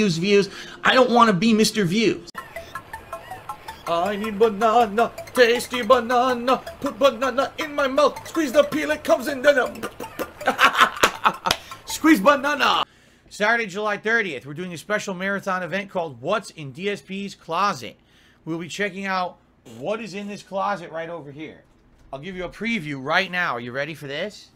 views. I don't want to be Mr. Views. I need banana, tasty banana, put banana in my mouth, squeeze the peel, it comes in, then squeeze banana. Saturday, July 30th, we're doing a special marathon event called What's in DSP's Closet. We'll be checking out what is in this closet right over here. I'll give you a preview right now. Are you ready for this?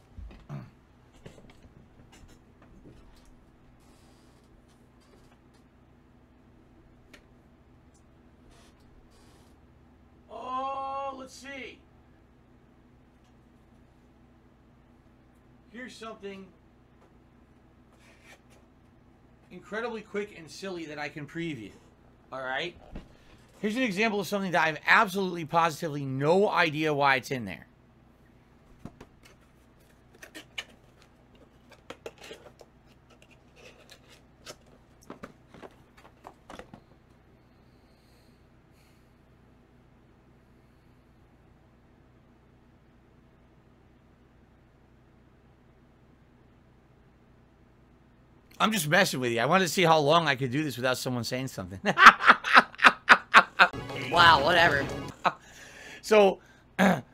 Oh, let's see. Here's something incredibly quick and silly that I can preview. All right? Here's an example of something that I have absolutely positively no idea why it's in there. I'm just messing with you. I wanted to see how long I could do this without someone saying something. Wow, whatever. So,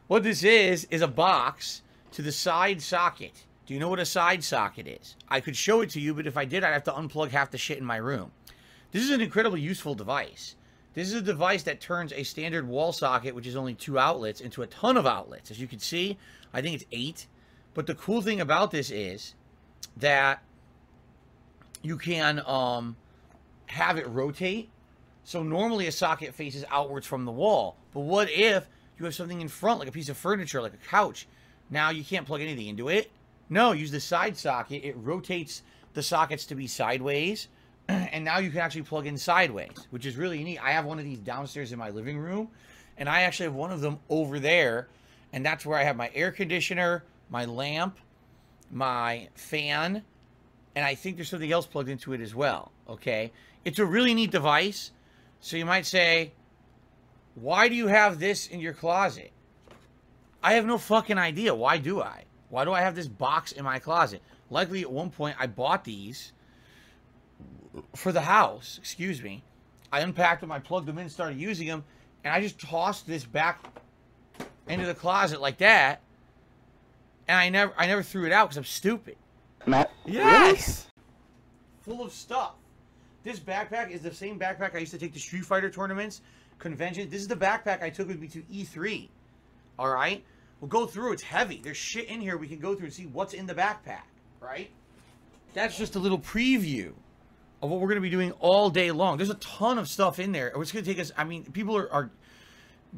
what this is a box to the side socket. Do you know what a side socket is? I could show it to you, but if I did, I'd have to unplug half the shit in my room. This is an incredibly useful device. This is a device that turns a standard wall socket, which is only 2 outlets, into a ton of outlets. As you can see, I think it's 8. But the cool thing about this is that you can have it rotate. So normally a socket faces outwards from the wall. But what if you have something in front, like a piece of furniture, like a couch? Now you can't plug anything into it. No, use the side socket. It rotates the sockets to be sideways. And now you can actually plug in sideways, which is really neat. I have one of these downstairs in my living room. And I actually have one of them over there. And that's where I have my air conditioner, my lamp, my fan, and I think there's something else plugged into it as well, okay? It's a really neat device. So you might say, why do you have this in your closet? I have no fucking idea. Why do I? Why do I have this box in my closet? Likely at one point I bought these for the house, excuse me. I unpacked them, I plugged them in, started using them, and I just tossed this back into the closet like that. And I never threw it out because I'm stupid. Matt? Yes! Really? Full of stuff. This backpack is the same backpack I used to take to Street Fighter tournaments, conventions. This is the backpack I took with me to E3. Alright? We'll go through. It's heavy. There's shit in here we can go through and see what's in the backpack. Right? That's just a little preview of what we're going to be doing all day long. There's a ton of stuff in there. It's going to take us... I mean, people are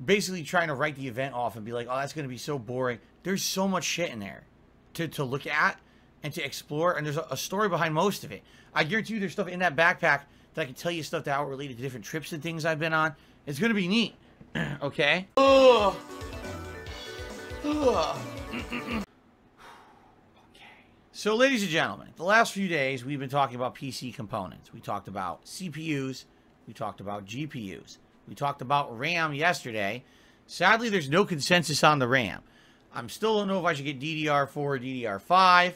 basically trying to write the event off and be like, oh, that's going to be so boring. There's so much shit in there to look at and to explore, and there's a story behind most of it. I guarantee you there's stuff in that backpack that I can tell you stuff that are related to different trips and things I've been on. It's going to be neat. Okay? Ugh. Ugh. Okay. So, ladies and gentlemen, the last few days we've been talking about PC components. We talked about CPUs. We talked about GPUs. We talked about RAM yesterday. Sadly, there's no consensus on the RAM. I still don't know if I should get DDR4 or DDR5.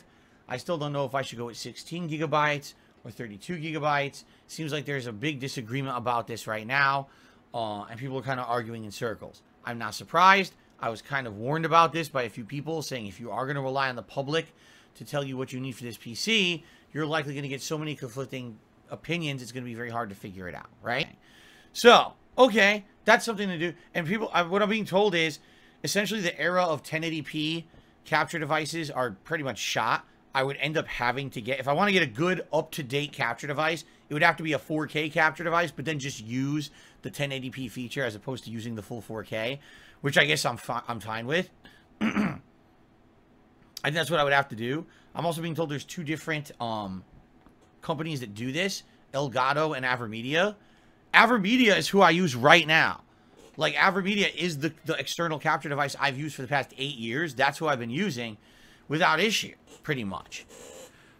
I still don't know if I should go with 16 gigabytes or 32 gigabytes. Seems like there's a big disagreement about this right now, and people are kind of arguing in circles. I'm not surprised. I was kind of warned about this by a few people saying if you are going to rely on the public to tell you what you need for this PC, you're likely going to get so many conflicting opinions, it's going to be very hard to figure it out, right? So, okay, that's something to do. And people, what I'm being told is, essentially the era of 1080p capture devices are pretty much shot. I would end up having to get, if I want to get a good up-to-date capture device, it would have to be a 4K capture device, but then just use the 1080p feature as opposed to using the full 4K, which I guess I'm fine with. I think that's what I would have to do. I'm also being told there's 2 different companies that do this, Elgato and Avermedia. Avermedia is who I use right now. Like, Avermedia is the external capture device I've used for the past 8 years. That's who I've been using without issue, pretty much.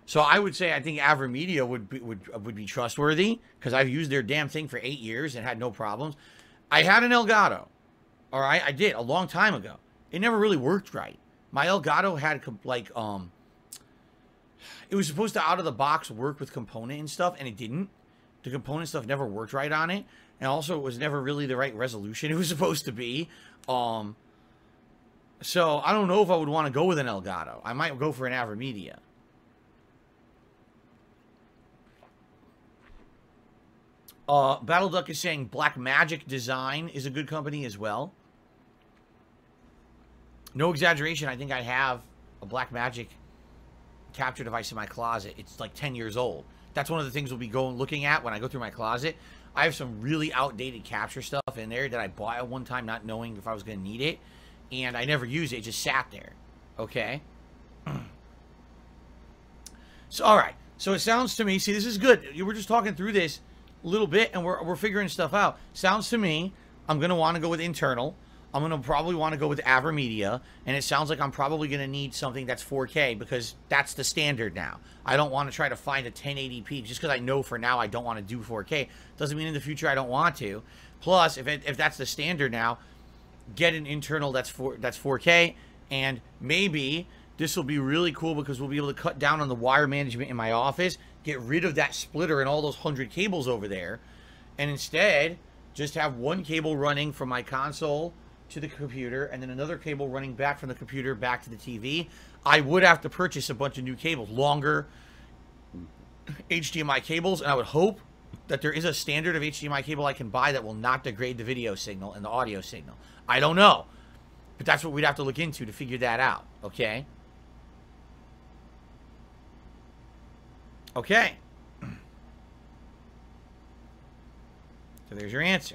So I would say I think Avermedia would be trustworthy because I've used their damn thing for 8 years and had no problems. I had an Elgato. All right, I did a long time ago. It never really worked right. My Elgato had like it was supposed to out of the box work with component and stuff, and it didn't. the component stuff never worked right on it. And also, it was never really the right resolution it was supposed to be. So, I don't know if I would want to go with an Elgato. I might go for an AverMedia. BattleDuck is saying Blackmagic Design is a good company as well. No exaggeration, I think I have a Blackmagic capture device in my closet. It's like 10 years old. That's one of the things we'll be looking at when I go through my closet. I have some really outdated capture stuff in there that I bought at one time not knowing if I was going to need it. And I never used it. It just sat there. Okay? So, all right. So, it sounds to me... See, this is good. We're just talking through this a little bit, and we're figuring stuff out. Sounds to me, I'm going to want to go with internal. I'm going to probably want to go with AverMedia, and it sounds like I'm probably going to need something that's 4K because that's the standard now. I don't want to try to find a 1080p just because I know for now I don't want to do 4K. Doesn't mean in the future I don't want to. Plus, if that's the standard now, get an internal that's 4K, and maybe this will be really cool because we'll be able to cut down on the wire management in my office, get rid of that splitter and all those 100 cables over there, and instead just have one cable running from my console to the computer, and then another cable running back from the computer back to the TV. I would have to purchase a bunch of new cables, longer HDMI cables, and I would hope that there is a standard of HDMI cable I can buy that will not degrade the video signal and the audio signal. I don't know, but that's what we'd have to look into to figure that out, okay? Okay. So there's your answer.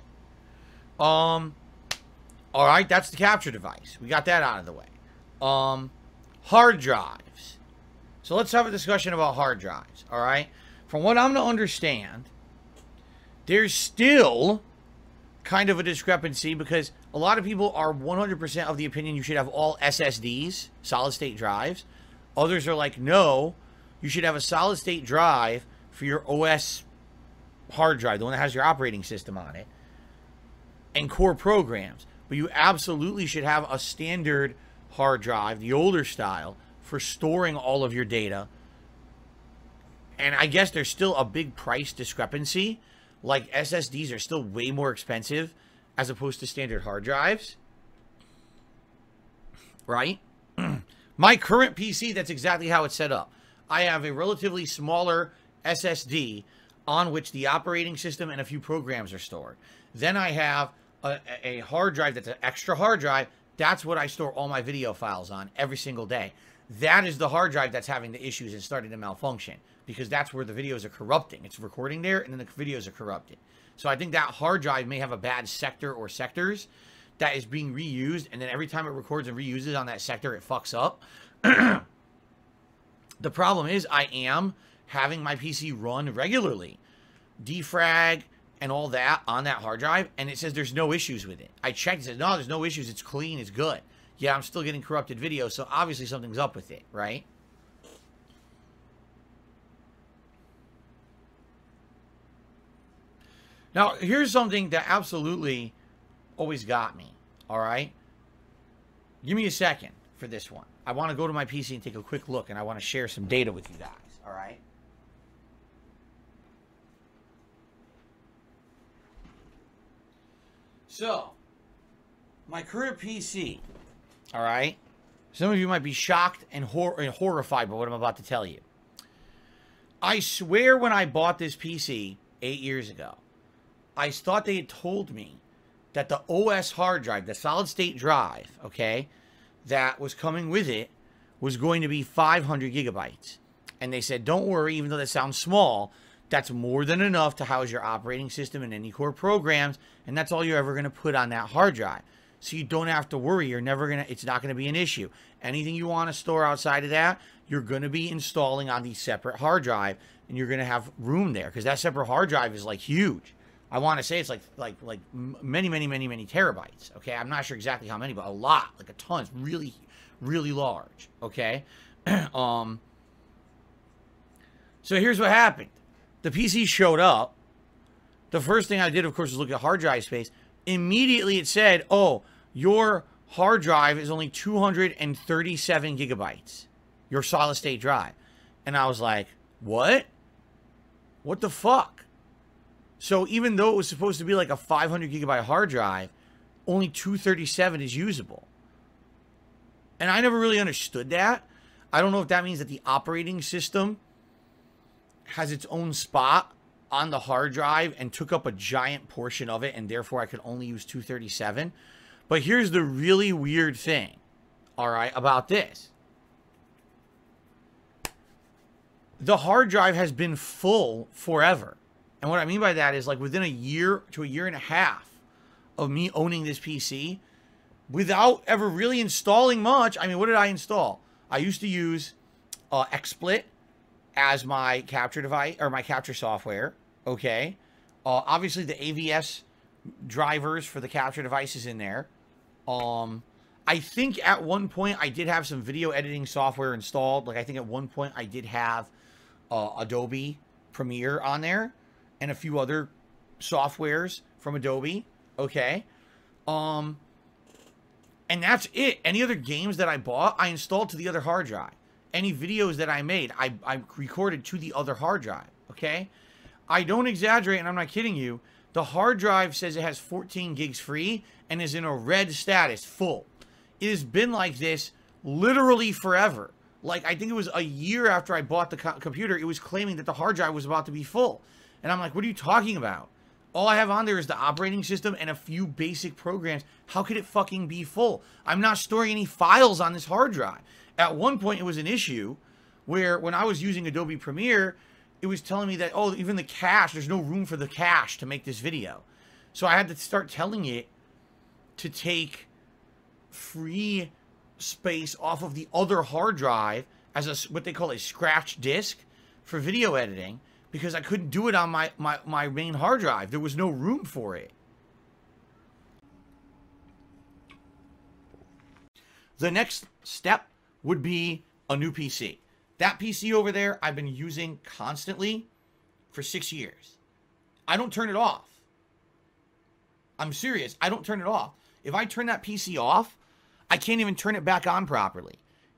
All right, that's the capture device. We got that out of the way. Hard drives. So let's have a discussion about hard drives, all right? From what I'm going to understand, there's still kind of a discrepancy because a lot of people are 100% of the opinion you should have all SSDs, solid-state drives. Others are like, no, you should have a solid-state drive for your OS hard drive, the one that has your operating system on it, and core programs. But you absolutely should have a standard hard drive, the older style, for storing all of your data. And I guess there's still a big price discrepancy. Like SSDs are still way more expensive as opposed to standard hard drives. Right? My current PC, that's exactly how it's set up. I have a relatively smaller SSD on which the operating system and a few programs are stored. Then I have a hard drive that's an extra hard drive. That's what I store all my video files on every single day. That is the hard drive that's having the issues and starting to malfunction because that's where the videos are corrupting. It's recording there and then the videos are corrupted. So I think that hard drive may have a bad sector or sectors that is being reused, and then every time it records and reuses on that sector, it fucks up. The problem is I am having my PC run regularly. Defrag and all that on that hard drive, and it says there's no issues with it. I checked, it says, no, there's no issues, it's clean, it's good. Yeah, I'm still getting corrupted video, so obviously something's up with it, right? Now, here's something that absolutely always got me, all right? Give me a second for this one. I want to go to my PC and take a quick look, and I want to share some data with you guys, all right? So, my current PC, all right? Some of you might be shocked and horrified by what I'm about to tell you. I swear when I bought this PC 8 years ago, I thought they had told me that the OS hard drive, the solid-state drive, okay, that was coming with it was going to be 500 gigabytes. And they said, don't worry, even though that sounds small, that's more than enough to house your operating system and any core programs, and that's all you're ever going to put on that hard drive. So you don't have to worry. You're never going to, it's not going to be an issue. Anything you want to store outside of that, you're going to be installing on the separate hard drive, and you're going to have room there, because that separate hard drive is like huge. I want to say it's like many terabytes. Okay, I'm not sure exactly how many, but a lot, like a ton. It's really, really large. Okay, so here's what happened. The PC showed up. The first thing I did, of course, was look at hard drive space. Immediately, it said, "Oh, your hard drive is only 237 gigabytes. Your solid-state drive," and I was like, "What? What the fuck?" So even though it was supposed to be like a 500 gigabyte hard drive, only 237 is usable. And I never really understood that. I don't know if that means that the operating system has its own spot on the hard drive and took up a giant portion of it, and therefore I could only use 237. But here's the really weird thing, all right, about this. The hard drive has been full forever. And what I mean by that is, like, within a year to a year and a half of me owning this PC, without ever really installing much. I mean, what did I install? I used to use XSplit as my capture device, or my capture software, okay? Obviously, the AVS drivers for the capture devices in there. I think at one point I did have some video editing software installed. Like, I think at one point I did have Adobe Premiere on there and a few other softwares from Adobe, okay? And that's it. Any other games that I bought, I installed to the other hard drive. Any videos that I made, I recorded to the other hard drive, okay? I don't exaggerate, and I'm not kidding you. The hard drive says it has 14 gigs free and is in a red status, full. It has been like this literally forever. Like, I think it was a year after I bought the computer, it was claiming that the hard drive was about to be full. And I'm like, what are you talking about? All I have on there is the operating system and a few basic programs. How could it fucking be full? I'm not storing any files on this hard drive. At one point, it was an issue where when I was using Adobe Premiere, it was telling me that, oh, even the cache, there's no room for the cache to make this video. So I had to start telling it to take free space off of the other hard drive as a, what they call a scratch disk for video editing, because I couldn't do it on my main hard drive. There was no room for it. The next step would be a new PC. That PC over there, I've been using constantly for 6 years. I don't turn it off. I'm serious. I don't turn it off. If I turn that PC off, I can't even turn it back on properly.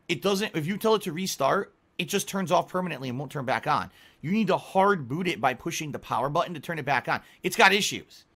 It doesn't, if you tell it to restart, it just turns off permanently and won't turn back on. You need to hard boot it by pushing the power button to turn it back on. It's got issues.